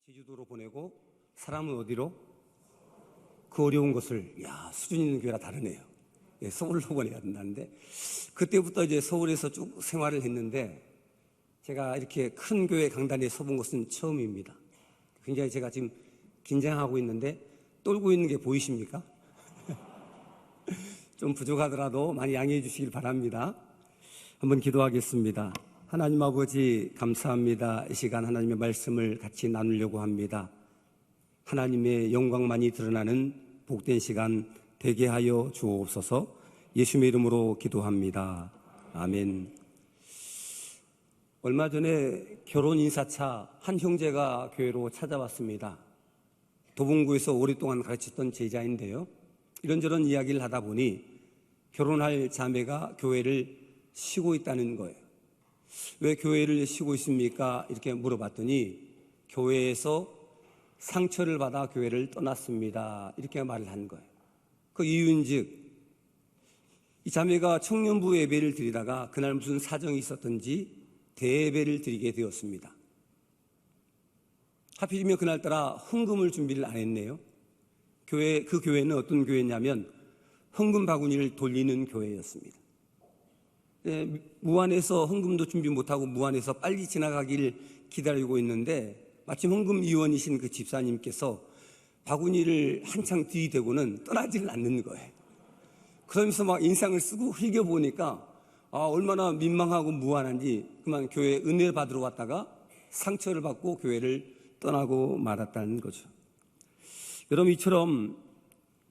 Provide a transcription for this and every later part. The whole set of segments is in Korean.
제주도로 보내고 사람은 어디로? 그 어려운 곳을. 수준 있는 교회라 다르네요. 서울로 보내야 된다는데, 그때부터 이제 서울에서 쭉 생활을 했는데 제가 이렇게 큰 교회 강단에 서본 것은 처음입니다. 굉장히 제가 지금 긴장하고 있는데 떨고 있는 게 보이십니까? 좀 부족하더라도 많이 양해해 주시길 바랍니다. 한번 기도하겠습니다. 하나님 아버지, 감사합니다. 이 시간 하나님의 말씀을 같이 나누려고 합니다. 하나님의 영광만이 드러나는 복된 시간 되게 하여 주옵소서. 예수님의 이름으로 기도합니다. 아멘. 얼마 전에 결혼 인사차 한 형제가 교회로 찾아왔습니다. 도봉구에서 오랫동안 가르쳤던 제자인데요, 이런저런 이야기를 하다 보니 결혼할 자매가 교회를 쉬고 있다는 거예요. 왜 교회를 쉬고 있습니까? 이렇게 물어봤더니 교회에서 상처를 받아 교회를 떠났습니다, 이렇게 말을 한 거예요. 그 이유인즉 이 자매가 청년부 예배를 드리다가 그날 무슨 사정이 있었던지 대예배를 드리게 되었습니다. 하필이면 그날따라 헌금을 준비를 안 했네요. 그 교회는 어떤 교회냐면 헌금 바구니를 돌리는 교회였습니다. 무안에서 헌금도 준비 못하고 무안에서 빨리 지나가기를 기다리고 있는데 마침 헌금위원이신 그 집사님께서 바구니를 한창 들이대고는 떠나지를 않는 거예요. 그러면서 막 인상을 쓰고 흘겨보니까 얼마나 민망하고 무안한지 그만 교회에 은혜 받으러 왔다가 상처를 받고 교회를 떠나고 말았다는 거죠. 여러분, 이처럼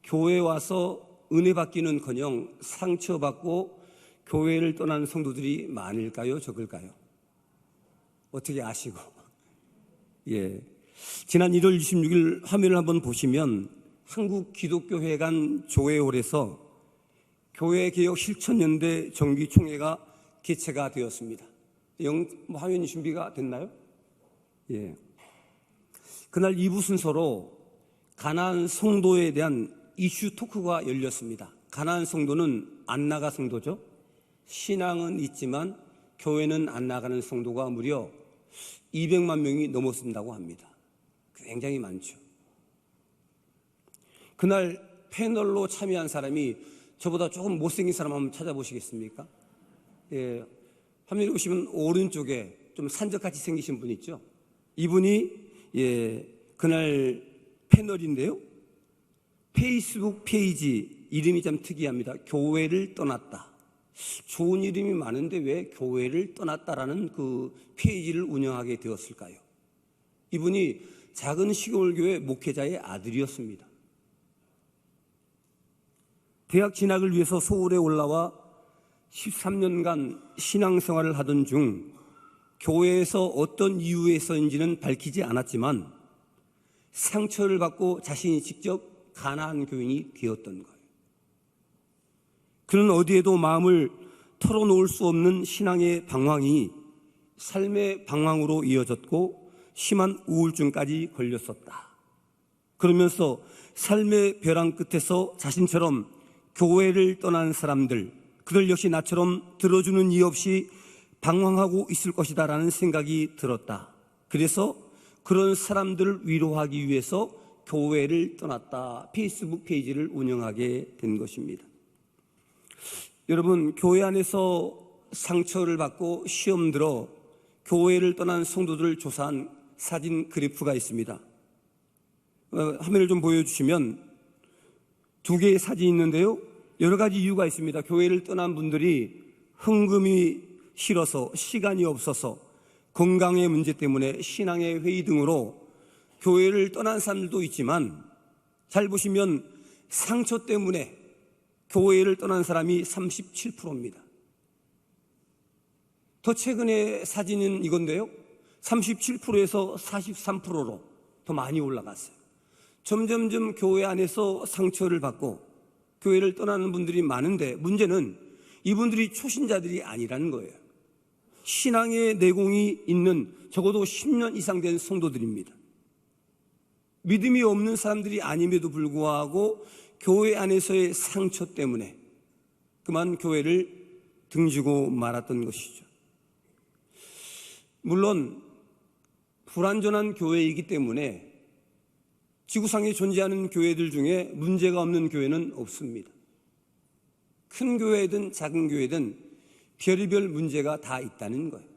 교회에 와서 은혜 받기는커녕 상처받고 교회를 떠나는 성도들이 많을까요, 적을까요? 어떻게 아시고? 지난 1월 26일 화면을 한번 보시면 한국기독교회관 조회홀에서 교회개혁 실천연대 정기총회가 개최가 되었습니다. 화면이 준비가 됐나요? 그날 2부 순서로 가나안 성도에 대한 이슈 토크가 열렸습니다. 가나안 성도는 안 나가 성도죠. 신앙은 있지만 교회는 안 나가는 성도가 무려 200만 명이 넘었다고 합니다. 굉장히 많죠. 그날 패널로 참여한 사람이 저보다 조금 못생긴 사람 한번 찾아보시겠습니까? 화면에 보시면 오른쪽에 좀 산적같이 생기신 분 있죠? 이분이 그날 패널인데요, 페이스북 페이지 이름이 참 특이합니다. 교회를 떠났다. 좋은 이름이 많은데 왜 교회를 떠났다라는 그 페이지를 운영하게 되었을까요? 이분이 작은 시골교회 목회자의 아들이었습니다. 대학 진학을 위해서 서울에 올라와 13년간 신앙생활을 하던 중 교회에서 어떤 이유에서인지는 밝히지 않았지만 상처를 받고 자신이 직접 가나안 교인이 되었던 거예요. 그는 어디에도 마음을 털어놓을 수 없는 신앙의 방황이 삶의 방황으로 이어졌고 심한 우울증까지 걸렸었다. 그러면서 삶의 벼랑 끝에서 자신처럼 교회를 떠난 사람들, 그들 역시 나처럼 들어주는 이 없이 방황하고 있을 것이다라는 생각이 들었다. 그래서 그런 사람들을 위로하기 위해서 교회를 떠났다. 페이스북 페이지를 운영하게 된 것입니다. 여러분, 교회 안에서 상처를 받고 시험 들어 교회를 떠난 성도들을 조사한 사진 그래프가 있습니다. 화면을 좀 보여주시면 두 개의 사진이 있는데요, 여러 가지 이유가 있습니다. 교회를 떠난 분들이 헌금이 싫어서, 시간이 없어서, 건강의 문제 때문에, 신앙의 회의 등으로 교회를 떠난 사람들도 있지만 잘 보시면 상처 때문에 교회를 떠난 사람이 37%입니다. 더 최근의 사진은 이건데요, 37%에서 43%로 더 많이 올라갔어요. 점점점 교회 안에서 상처를 받고 교회를 떠나는 분들이 많은데, 문제는 이분들이 초신자들이 아니라는 거예요. 신앙의 내공이 있는 적어도 10년 이상 된 성도들입니다. 믿음이 없는 사람들이 아님에도 불구하고 교회 안에서의 상처 때문에 그만 교회를 등지고 말았던 것이죠. 물론 불완전한 교회이기 때문에 지구상에 존재하는 교회들 중에 문제가 없는 교회는 없습니다. 큰 교회든 작은 교회든 별의별 문제가 다 있다는 거예요.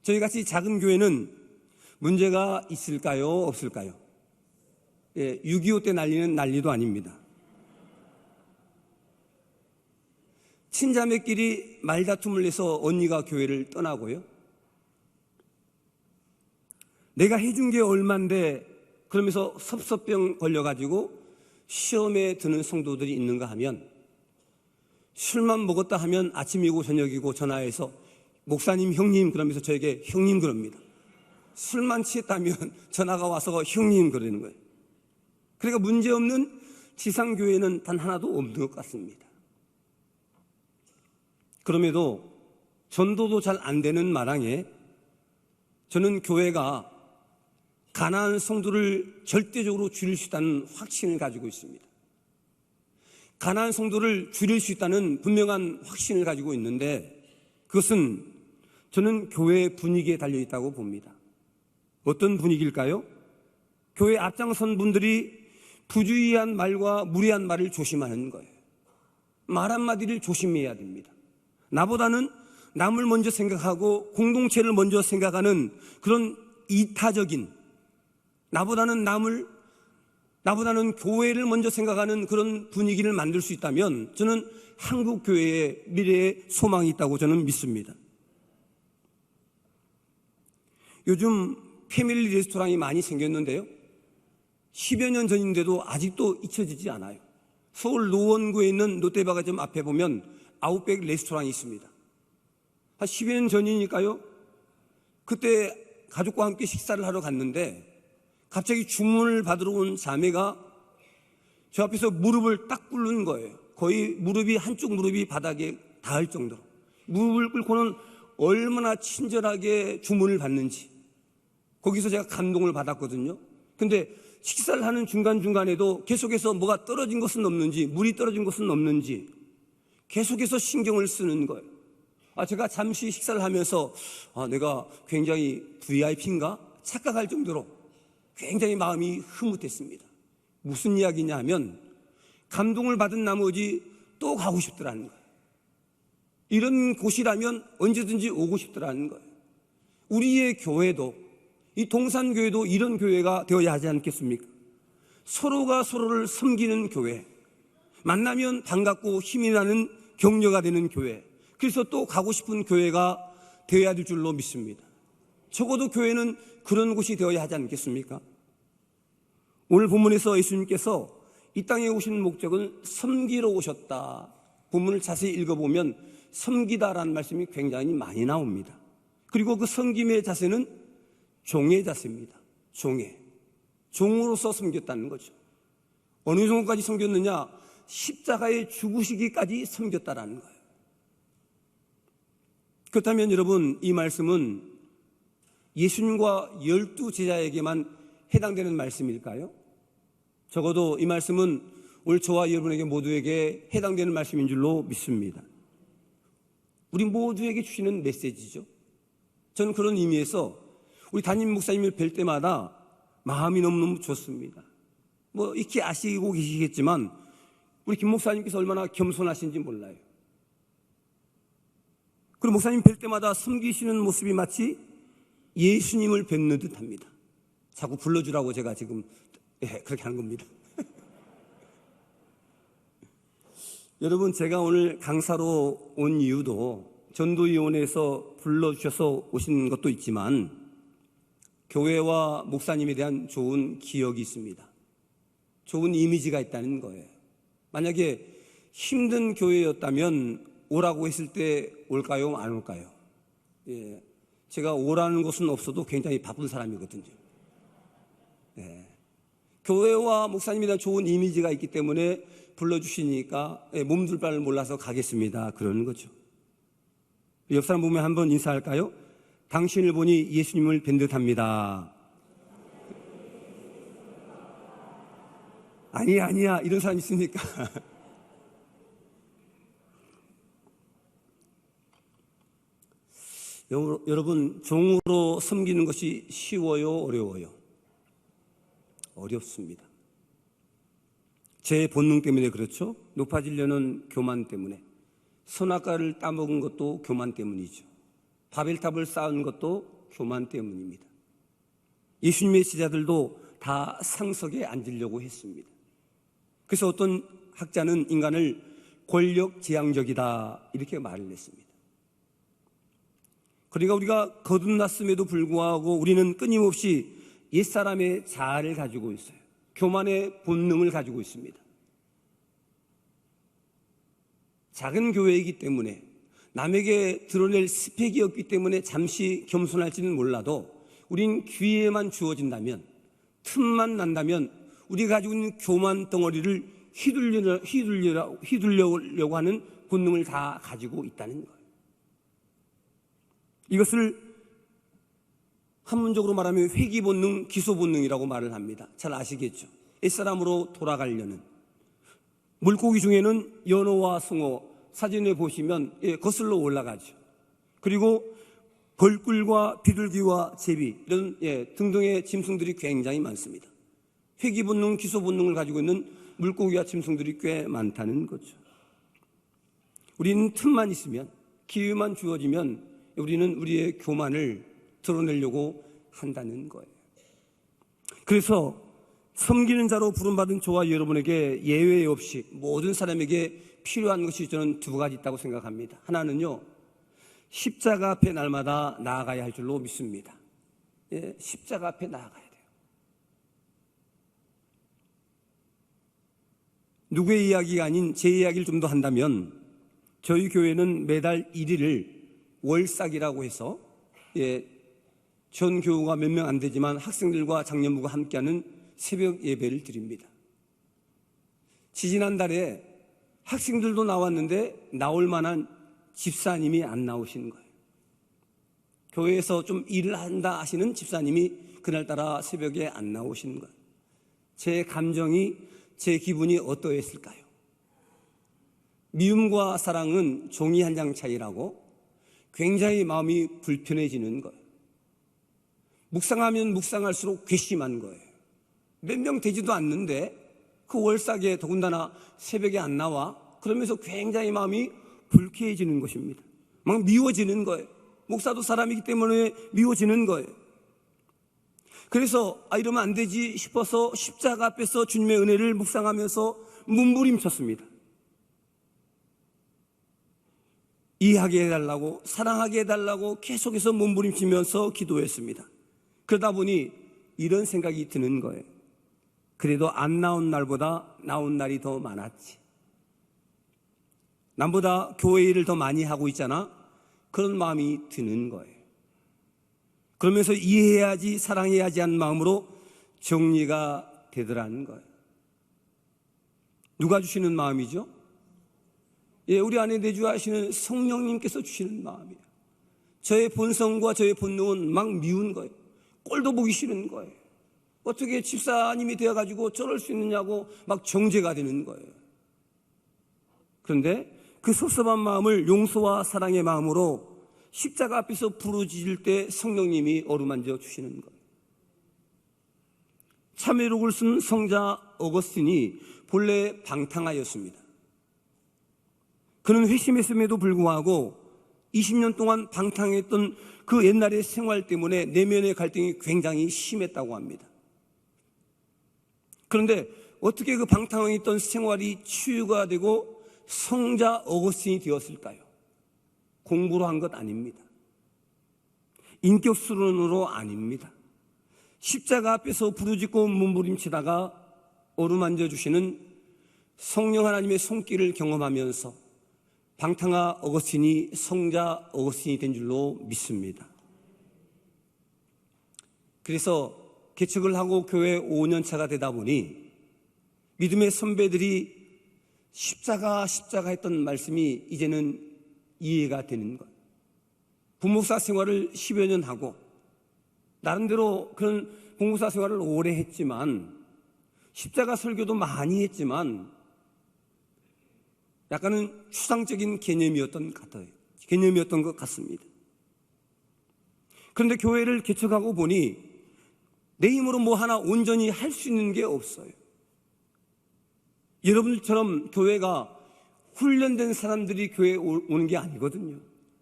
저희같이 작은 교회는 문제가 있을까요? 없을까요? 6.25 때 난리는 난리도 아닙니다. 친자매끼리 말다툼을 해서 언니가 교회를 떠나고요. 내가 해준 게 얼만데 그러면서 섭섭병 걸려가지고 시험에 드는 성도들이 있는가 하면, 술만 먹었다 하면 아침이고 저녁이고 전화해서 목사님, 형님 그러면서 저에게 형님 그럽니다. 술만 취했다면 전화가 와서 형님 그러는 거예요. 그러니까 문제없는 지상교회는 단 하나도 없는 것 같습니다. 그럼에도 전도도 잘 안 되는 마당에 저는 교회가 가난한 성도를 절대적으로 줄일 수 있다는 확신을 가지고 있습니다. 가난한 성도를 줄일 수 있다는 분명한 확신을 가지고 있는데, 그것은 저는 교회 분위기에 달려있다고 봅니다. 어떤 분위기일까요? 교회 앞장선 분들이 부주의한 말과 무례한 말을 조심하는 거예요. 말 한마디를 조심해야 됩니다. 나보다는 남을 먼저 생각하고 공동체를 먼저 생각하는 그런 이타적인, 나보다는 교회를 먼저 생각하는 그런 분위기를 만들 수 있다면 저는 한국 교회의 미래에 소망이 있다고 저는 믿습니다. 요즘 패밀리 레스토랑이 많이 생겼는데요, 10여 년 전인데도 아직도 잊혀지지 않아요. 서울 노원구에 있는 롯데백화점 앞에 보면 아웃백 레스토랑이 있습니다. 한 10여 년 전이니까요, 그때 가족과 함께 식사를 하러 갔는데 갑자기 주문을 받으러 온 자매가 저 앞에서 무릎을 딱 꿇는 거예요. 거의 한쪽 무릎이 바닥에 닿을 정도로. 무릎을 꿇고는 얼마나 친절하게 주문을 받는지, 거기서 제가 감동을 받았거든요. 근데 식사를 하는 중간중간에도 계속해서 뭐가 떨어진 것은 없는지, 물이 떨어진 것은 없는지 계속해서 신경을 쓰는 거예요. 제가 잠시 식사를 하면서 내가 굉장히 VIP인가 착각할 정도로 굉장히 마음이 흐뭇했습니다. 무슨 이야기냐 하면, 감동을 받은 나머지 또 가고 싶더라는 거예요. 이런 곳이라면 언제든지 오고 싶더라는 거예요. 우리의 교회도, 이 동산교회도 이런 교회가 되어야 하지 않겠습니까? 서로가 서로를 섬기는 교회, 만나면 반갑고 힘이 나는 격려가 되는 교회, 그래서 또 가고 싶은 교회가 되어야 될 줄로 믿습니다. 적어도 교회는 그런 곳이 되어야 하지 않겠습니까? 오늘 본문에서 예수님께서 이 땅에 오신 목적은 섬기러 오셨다. 본문을 자세히 읽어보면 섬기다라는 말씀이 굉장히 많이 나옵니다. 그리고 그 섬김의 자세는 종의 자세입니다. 종으로서 섬겼다는 거죠. 어느 정도까지 섬겼느냐? 십자가에 죽으시기까지 섬겼다라는 거예요. 그렇다면 여러분, 이 말씀은 예수님과 12 제자에게만 해당되는 말씀일까요? 적어도 이 말씀은 오늘 저와 여러분에게 모두에게 해당되는 말씀인 줄로 믿습니다. 우리 모두에게 주시는 메시지죠. 저는 그런 의미에서 우리 담임 목사님을 뵐 때마다 마음이 너무너무 좋습니다. 익히 아시고 계시겠지만 우리 김 목사님께서 얼마나 겸손하신지 몰라요. 그리고 목사님 뵐 때마다 섬기시는 모습이 마치 예수님을 뵙는 듯합니다. 자꾸 불러주라고 제가 지금 그렇게 하는 겁니다. 여러분, 제가 오늘 강사로 온 이유도 전도위원회에서 불러주셔서 오신 것도 있지만 교회와 목사님에 대한 좋은 기억이 있습니다. 좋은 이미지가 있다는 거예요. 만약에 힘든 교회였다면 오라고 했을 때 올까요? 안 올까요? 제가 오라는 것은 없어도 굉장히 바쁜 사람이거든요. 교회와 목사님에 대한 좋은 이미지가 있기 때문에 불러주시니까 몸둘 바를 몰라서 가겠습니다. 그러는 거죠. 옆 사람 보면 한번 인사할까요? 당신을 보니 예수님을 뵌 듯합니다. 아니야 이런 사람 있습니까? 여러분, 종으로 섬기는 것이 쉬워요, 어려워요? 어렵습니다. 제 본능 때문에 그렇죠. 높아지려는 교만 때문에. 선악과를 따먹은 것도 교만 때문이죠. 바벨탑을 쌓은 것도 교만 때문입니다. 예수님의 제자들도 다 상석에 앉으려고 했습니다. 그래서 어떤 학자는 인간을 권력지향적이다 이렇게 말을 했습니다. 그러니까 우리가 거듭났음에도 불구하고 우리는 끊임없이 옛사람의 자아를 가지고 있어요. 교만의 본능을 가지고 있습니다. 작은 교회이기 때문에 남에게 드러낼 스펙이 없기 때문에 잠시 겸손할지는 몰라도 우린 기회만 주어진다면, 틈만 난다면 우리가 가지고 있는 교만 덩어리를 휘둘려고 하는 본능을 다 가지고 있다는 거예요. 이것을 한문적으로 말하면 회귀본능, 기소본능이라고 말을 합니다. 잘 아시겠죠? 옛사람으로 돌아가려는. 물고기 중에는 연어와 숭어 사진에 보시면 거슬러 올라가죠. 그리고 벌꿀과 비둘기와 제비 이런 등등의 짐승들이 굉장히 많습니다. 회귀본능, 기소본능을 가지고 있는 물고기와 짐승들이 꽤 많다는 거죠. 우리는 틈만 있으면, 기회만 주어지면 우리는 우리의 교만을 드러내려고 한다는 거예요. 그래서 섬기는 자로 부름받은 저와 여러분에게 예외 없이 모든 사람에게 필요한 것이 저는 두 가지 있다고 생각합니다. 하나는요, 십자가 앞에 날마다 나아가야 할 줄로 믿습니다. 십자가 앞에 나아가야 돼요. 누구의 이야기가 아닌 제 이야기를 좀 더 한다면, 저희 교회는 매달 1일을 월삭이라고 해서 전 교우가 몇 명 안 되지만 학생들과 장년부가 함께하는 새벽 예배를 드립니다. 지지난달에 학생들도 나왔는데 나올 만한 집사님이 안 나오시는 거예요. 교회에서 좀 일을 한다 하시는 집사님이 그날따라 새벽에 안 나오시는 거예요. 제 감정이, 제 기분이 어떠했을까요? 미움과 사랑은 종이 한 장 차이라고 굉장히 마음이 불편해지는 거예요. 묵상하면 묵상할수록 괘씸한 거예요. 몇 명 되지도 않는데 그 월삭에 더군다나 새벽에 안 나와? 그러면서 굉장히 마음이 불쾌해지는 것입니다. 막 미워지는 거예요. 목사도 사람이기 때문에 미워지는 거예요. 그래서 이러면 안 되지 싶어서 십자가 앞에서 주님의 은혜를 묵상하면서 몸부림쳤습니다. 이해하게 해달라고, 사랑하게 해달라고 계속해서 몸부림치면서 기도했습니다. 그러다 보니 이런 생각이 드는 거예요. 그래도 안 나온 날보다 나온 날이 더 많았지. 남보다 교회 일을 더 많이 하고 있잖아. 그런 마음이 드는 거예요. 그러면서 이해해야지, 사랑해야지 하는 마음으로 정리가 되더라는 거예요. 누가 주시는 마음이죠? 우리 안에 내주하시는 성령님께서 주시는 마음이에요. 저의 본성과 저의 본능은 막 미운 거예요. 꼴도 보기 싫은 거예요. 어떻게 집사님이 되어가지고 저럴 수 있느냐고 막 정죄가 되는 거예요. 그런데 그 섭섭한 마음을 용서와 사랑의 마음으로 십자가 앞에서 부르짖을 때 성령님이 어루만져 주시는 거예요. 참회록을 쓴 성자 어거스틴이 본래 방탕하였습니다. 그는 회심했음에도 불구하고 20년 동안 방탕했던 그 옛날의 생활 때문에 내면의 갈등이 굉장히 심했다고 합니다. 그런데 어떻게 그 방탕했던 생활이 치유가 되고 성자 어거스틴이 되었을까요? 공부로 한 것 아닙니다. 인격 수련으로 아닙니다. 십자가 앞에서 부르짖고 몸부림치다가 어루만져 주시는 성령 하나님의 손길을 경험하면서 방탕아 어거스틴이 성자 어거스틴이 된 줄로 믿습니다. 그래서 개척을 하고 교회 5년 차가 되다 보니 믿음의 선배들이 십자가 했던 말씀이 이제는 이해가 되는 것. 부목사 생활을 10여 년 하고 나름대로 그런 부목사 생활을 오래 했지만 십자가 설교도 많이 했지만 약간은 추상적인 개념이었던 것 같습니다. 그런데 교회를 개척하고 보니 내 힘으로 뭐 하나 온전히 할 수 있는 게 없어요. 여러분들처럼 교회가 훈련된 사람들이 교회에 오는 게 아니거든요.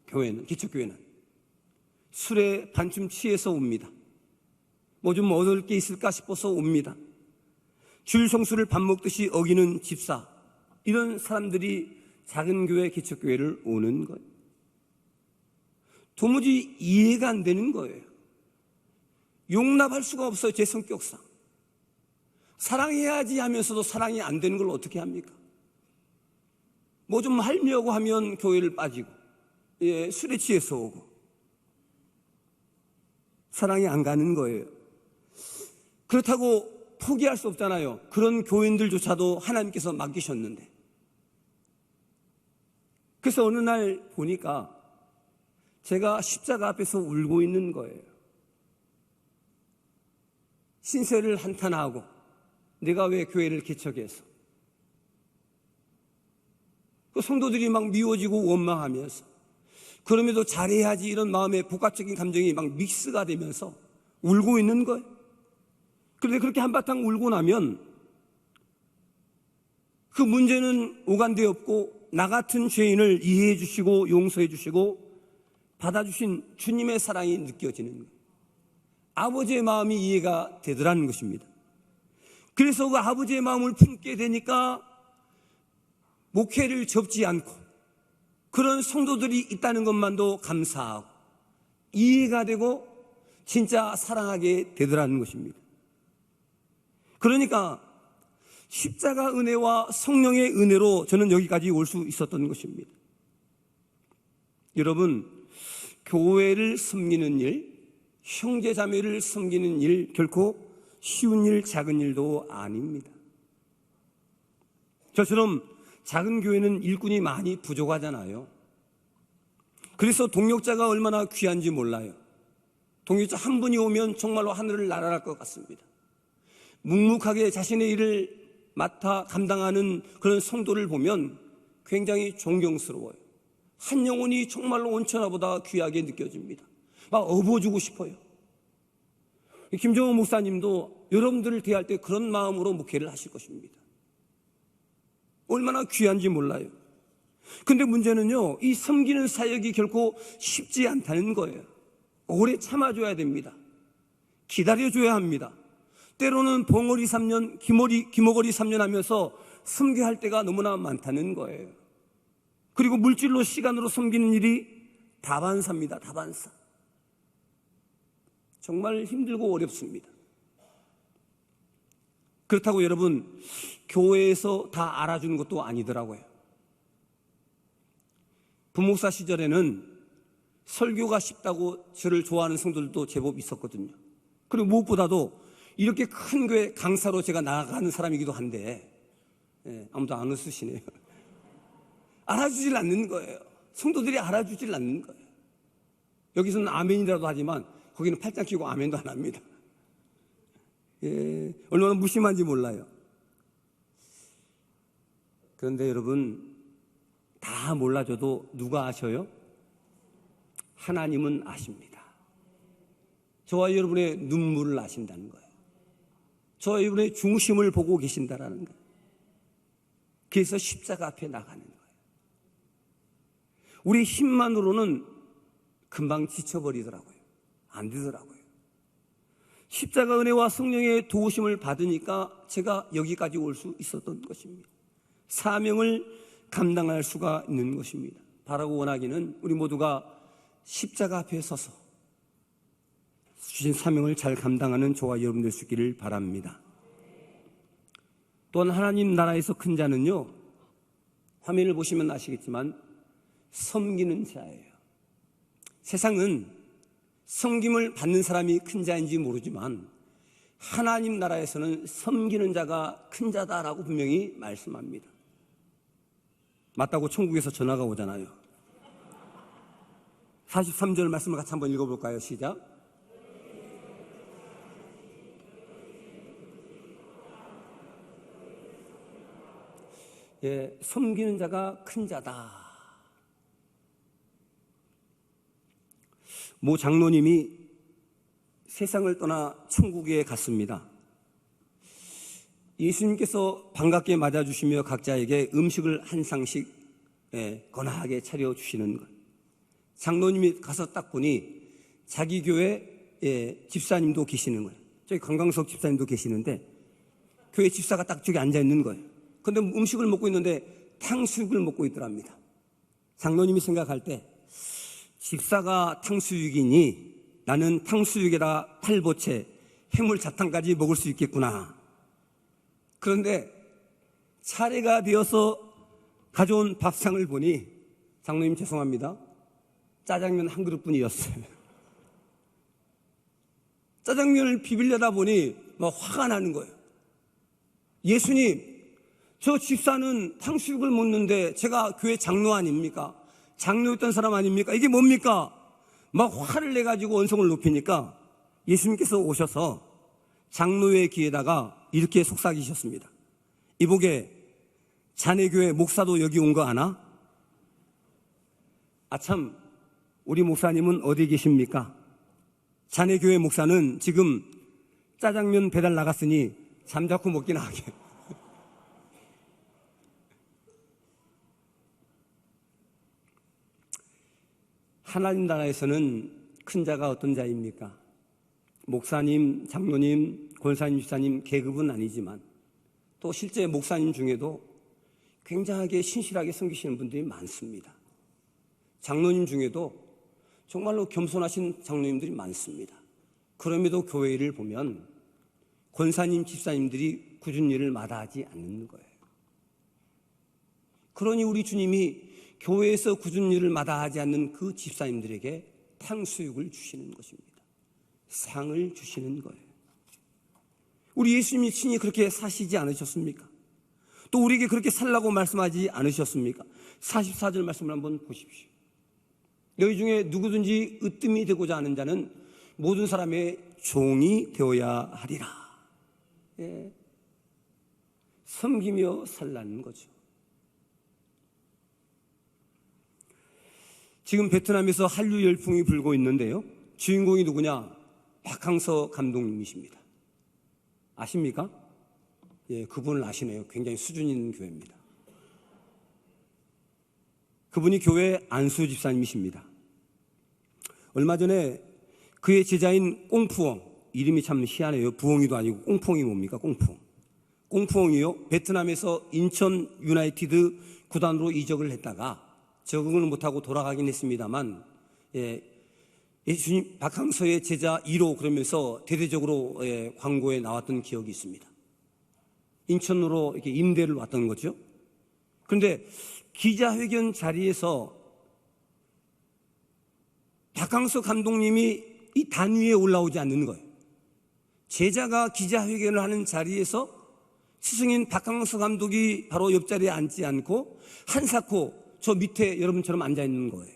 교회는, 기초교회는 술에 반쯤 취해서 옵니다. 뭐 좀 얻을 게 있을까 싶어서 옵니다. 주일 성수를 밥 먹듯이 어기는 집사, 이런 사람들이 작은 교회, 기초교회를 오는 거예요. 도무지 이해가 안 되는 거예요. 용납할 수가 없어요. 제 성격상. 사랑해야지 하면서도 사랑이 안 되는 걸 어떻게 합니까? 뭐 좀 하려고 하면 교회를 빠지고, 술에 취해서 오고, 사랑이 안 가는 거예요. 그렇다고 포기할 수 없잖아요. 그런 교인들조차도 하나님께서 맡기셨는데. 그래서 어느 날 보니까 제가 십자가 앞에서 울고 있는 거예요. 신세를 한탄하고 내가 왜 교회를 개척해서, 그 성도들이 막 미워지고 원망하면서, 그럼에도 잘해야지 이런 마음의 복합적인 감정이 막 믹스가 되면서 울고 있는 거예요. 그런데 그렇게 한바탕 울고 나면 그 문제는 오간데 없고 나 같은 죄인을 이해해 주시고 용서해 주시고 받아주신 주님의 사랑이 느껴지는 거예요. 아버지의 마음이 이해가 되더라는 것입니다. 그래서 그 아버지의 마음을 품게 되니까 목회를 접지 않고 그런 성도들이 있다는 것만도 감사하고 이해가 되고 진짜 사랑하게 되더라는 것입니다. 그러니까 십자가 은혜와 성령의 은혜로 저는 여기까지 올 수 있었던 것입니다. 여러분, 교회를 섬기는 일, 형제자매를 섬기는 일, 결코 쉬운 일, 작은 일도 아닙니다. 저처럼 작은 교회는 일꾼이 많이 부족하잖아요. 그래서 동역자가 얼마나 귀한지 몰라요. 동역자 한 분이 오면 정말로 하늘을 날아갈 것 같습니다. 묵묵하게 자신의 일을 맡아 감당하는 그런 성도를 보면 굉장히 존경스러워요. 한 영혼이 정말로 온천하보다 귀하게 느껴집니다. 막 업어주고 싶어요. 김정은 목사님도 여러분들을 대할 때 그런 마음으로 목회를 하실 것입니다. 얼마나 귀한지 몰라요. 근데 문제는요, 이 섬기는 사역이 결코 쉽지 않다는 거예요. 오래 참아줘야 됩니다. 기다려줘야 합니다. 때로는 봉어리 3년, 기머거리 3년 하면서 섬겨할 때가 너무나 많다는 거예요. 그리고 물질로 시간으로 섬기는 일이 다반사입니다. 다반사. 정말 힘들고 어렵습니다. 그렇다고 여러분, 교회에서 다 알아주는 것도 아니더라고요. 부목사 시절에는 설교가 쉽다고 저를 좋아하는 성도들도 제법 있었거든요. 그리고 무엇보다도 이렇게 큰 교회 강사로 제가 나아가는 사람이기도 한데, 아무도 안 웃으시네요. 알아주질 않는 거예요. 성도들이 알아주질 않는 거예요. 여기서는 아멘이라도 하지만 거기는 팔짱 끼고 아멘도 안 합니다. 얼마나 무심한지 몰라요. 그런데 여러분, 다 몰라줘도 누가 아셔요? 하나님은 아십니다. 저와 여러분의 눈물을 아신다는 거예요. 저와 여러분의 중심을 보고 계신다는 거예요. 그래서 십자가 앞에 나가는 거예요. 우리 힘만으로는 금방 지쳐버리더라고요. 안 되더라고요. 십자가 은혜와 성령의 도우심을 받으니까 제가 여기까지 올 수 있었던 것입니다. 사명을 감당할 수가 있는 것입니다. 바라고 원하기는 우리 모두가 십자가 앞에 서서 주신 사명을 잘 감당하는 저와 여러분 될 수 있기를 바랍니다. 또한 하나님 나라에서 큰 자는요, 화면을 보시면 아시겠지만 섬기는 자예요. 세상은 섬김을 받는 사람이 큰 자인지 모르지만 하나님 나라에서는 섬기는 자가 큰 자다라고 분명히 말씀합니다. 맞다고 천국에서 전화가 오잖아요. 43절 말씀을 같이 한번 읽어볼까요? 시작. 섬기는 자가 큰 자다. 모 장로님이 세상을 떠나 천국에 갔습니다. 예수님께서 반갑게 맞아주시며 각자에게 음식을 한 상씩 거나하게 차려주시는 것. 장로님이 가서 딱 보니 자기 교회 집사님도 계시는 거예요. 저기 강광석 집사님도 계시는데 교회 집사가 딱 저기 앉아있는 거예요. 그런데 음식을 먹고 있는데 탕수육을 먹고 있더랍니다. 장로님이 생각할 때 집사가 탕수육이니 나는 탕수육에다 팔보채, 해물자탕까지 먹을 수 있겠구나. 그런데 차례가 되어서 가져온 밥상을 보니 장로님 죄송합니다. 짜장면 한 그릇뿐이었어요. 짜장면을 비비려다 보니 막 화가 나는 거예요. 예수님, 저 집사는 탕수육을 먹는데 제가 교회 장로 아닙니까? 장로였던 사람 아닙니까? 이게 뭡니까? 막 화를 내가지고 언성을 높이니까 예수님께서 오셔서 장로의 귀에다가 이렇게 속삭이셨습니다. 이보게, 자네 교회 목사도 여기 온 거 아나? 아참, 우리 목사님은 어디 계십니까? 자네 교회 목사는 지금 짜장면 배달 나갔으니 잠자코 먹기나 하게. 하나님 나라에서는 큰 자가 어떤 자입니까? 목사님, 장로님, 권사님, 집사님 계급은 아니지만 또 실제 목사님 중에도 굉장하게 신실하게 섬기시는 분들이 많습니다. 장로님 중에도 정말로 겸손하신 장로님들이 많습니다. 그럼에도 교회를 보면 권사님, 집사님들이 굳은 일을 마다하지 않는 거예요. 그러니 우리 주님이 교회에서 굳은 일을 마다하지 않는 그 집사님들에게 탕수육을 주시는 것입니다. 상을 주시는 거예요. 우리 예수님이 친히 그렇게 사시지 않으셨습니까? 또 우리에게 그렇게 살라고 말씀하지 않으셨습니까? 44절 말씀을 한번 보십시오. 너희 중에 누구든지 으뜸이 되고자 하는 자는 모든 사람의 종이 되어야 하리라. 예. 섬기며 살라는 거죠. 지금 베트남에서 한류 열풍이 불고 있는데요. 주인공이 누구냐? 박항서 감독님이십니다. 아십니까? 예, 그분을 아시네요. 굉장히 수준 있는 교회입니다. 그분이 교회 안수 집사님이십니다. 얼마 전에 그의 제자인 꽁푸엉, 이름이 참 희한해요. 부엉이도 아니고 꽁푸엉이 뭡니까? 꽁푸엉. 꽁푸엉이요, 베트남에서 인천 유나이티드 구단으로 이적을 했다가 적응을 못하고 돌아가긴 했습니다만, 예수님 박항서의 제자 1호 그러면서 대대적으로 광고에 나왔던 기억이 있습니다. 인천으로 이렇게 임대를 왔던 거죠. 그런데 기자회견 자리에서 박항서 감독님이 이 단위에 올라오지 않는 거예요. 제자가 기자회견을 하는 자리에서 스승인 박항서 감독이 바로 옆자리에 앉지 않고 한사코 저 밑에 여러분처럼 앉아 있는 거예요.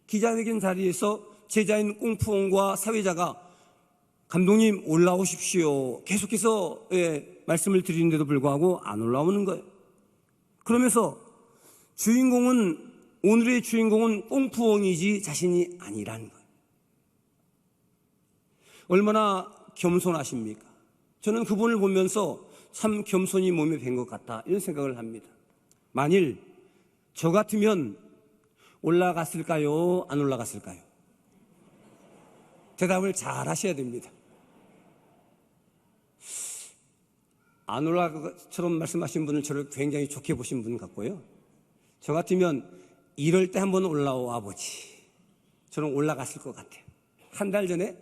기자회견 자리에서 제자인 꽁푸엉과 사회자가 감독님 올라오십시오. 계속해서 말씀을 드리는데도 불구하고 안 올라오는 거예요. 그러면서 오늘의 주인공은 꽁푸엉이지 자신이 아니라는 거예요. 얼마나 겸손하십니까? 저는 그분을 보면서 참 겸손이 몸에 밴 것 같다 이런 생각을 합니다. 만일 저 같으면 올라갔을까요? 안 올라갔을까요? 대답을 잘 하셔야 됩니다. 안 올라가처럼 말씀하신 분은 저를 굉장히 좋게 보신 분 같고요. 저 같으면 이럴 때 한번 올라와 보지. 저는 올라갔을 것 같아요. 한 달 전에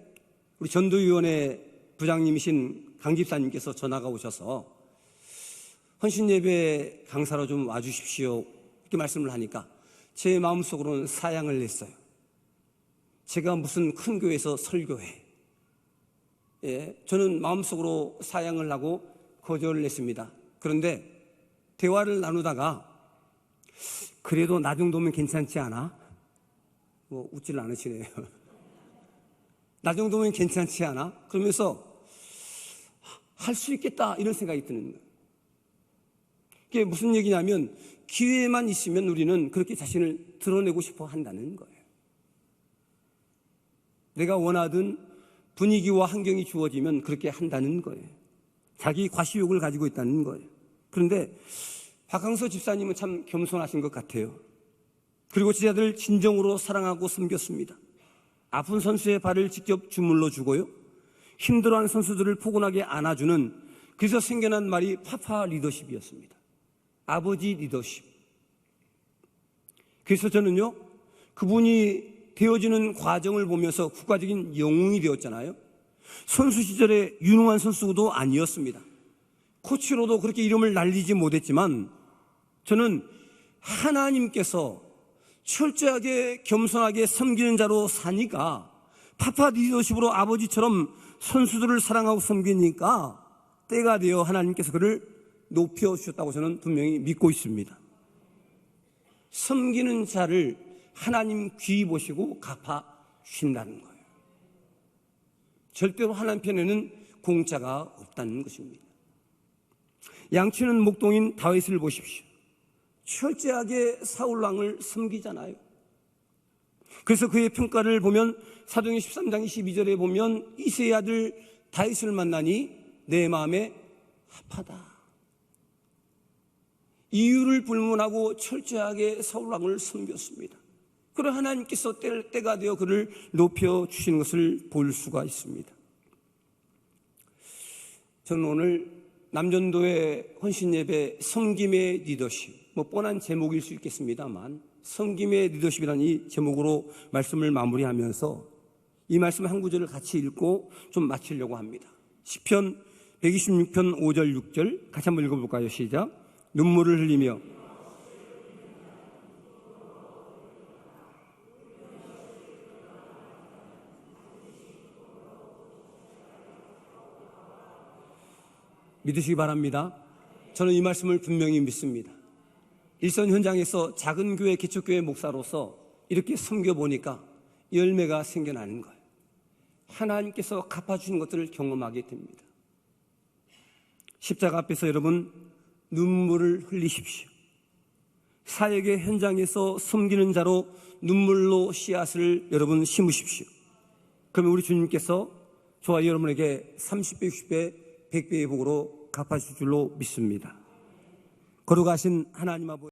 우리 전도위원회 부장님이신 강 집사님께서 전화가 오셔서 헌신예배 강사로 좀 와주십시오 이렇게 말씀을 하니까 제 마음속으로는 사양을 냈어요. 제가 무슨 큰 교회에서 설교해. 저는 마음속으로 사양을 하고 거절을 했습니다. 그런데 대화를 나누다가 그래도 나 정도면 괜찮지 않아? 웃질 않으시네요. 나 정도면 괜찮지 않아? 그러면서 할 수 있겠다 이런 생각이 드는 거예요. 그게 무슨 얘기냐면 기회만 있으면 우리는 그렇게 자신을 드러내고 싶어 한다는 거예요. 내가 원하든 분위기와 환경이 주어지면 그렇게 한다는 거예요. 자기 과시욕을 가지고 있다는 거예요. 그런데 박항서 집사님은 참 겸손하신 것 같아요. 그리고 제자들을 진정으로 사랑하고 섬겼습니다. 아픈 선수의 발을 직접 주물러 주고요, 힘들어하는 선수들을 포근하게 안아주는, 그래서 생겨난 말이 파파 리더십이었습니다. 아버지 리더십. 그래서 저는요, 그분이 되어지는 과정을 보면서 국가적인 영웅이 되었잖아요. 선수 시절에 유능한 선수도 아니었습니다. 코치로도 그렇게 이름을 날리지 못했지만 저는 하나님께서 철저하게 겸손하게 섬기는 자로 사니까, 파파 리더십으로 아버지처럼 선수들을 사랑하고 섬기니까 때가 되어 하나님께서 그를 높여주셨다고 저는 분명히 믿고 있습니다. 섬기는 자를 하나님 귀히 보시고 갚아주신다는 거예요. 절대로 하나님 편에는 공짜가 없다는 것입니다. 양치는 목동인 다윗을 보십시오. 철저하게 사울왕을 섬기잖아요. 그래서 그의 평가를 보면 사도행전 13장 22절에 보면 이새의 아들 다윗을 만나니 내 마음에 합하다. 이유를 불문하고 철저하게 사울왕을 섬겼습니다. 그러나 하나님께서 때가 되어 그를 높여주시는 것을 볼 수가 있습니다. 저는 오늘 남전도의 헌신예배 섬김의 리더십, 뻔한 제목일 수 있겠습니다만 섬김의 리더십이라는 이 제목으로 말씀을 마무리하면서 이 말씀 한 구절을 같이 읽고 좀 마치려고 합니다. 시편 126편 5절 6절 같이 한번 읽어볼까요? 시작. 눈물을 흘리며 믿으시기 바랍니다. 저는 이 말씀을 분명히 믿습니다. 일선 현장에서 작은 교회, 기초교회 목사로서 이렇게 섬겨보니까 열매가 생겨나는 거예요. 하나님께서 갚아주신 것들을 경험하게 됩니다. 십자가 앞에서 여러분 눈물을 흘리십시오. 사역의 현장에서 섬기는 자로 눈물로 씨앗을 여러분 심으십시오. 그러면 우리 주님께서 저와 여러분에게 30배, 60배, 100배의 복으로 갚아주실 줄로 믿습니다. 거룩하신 하나님 아버지,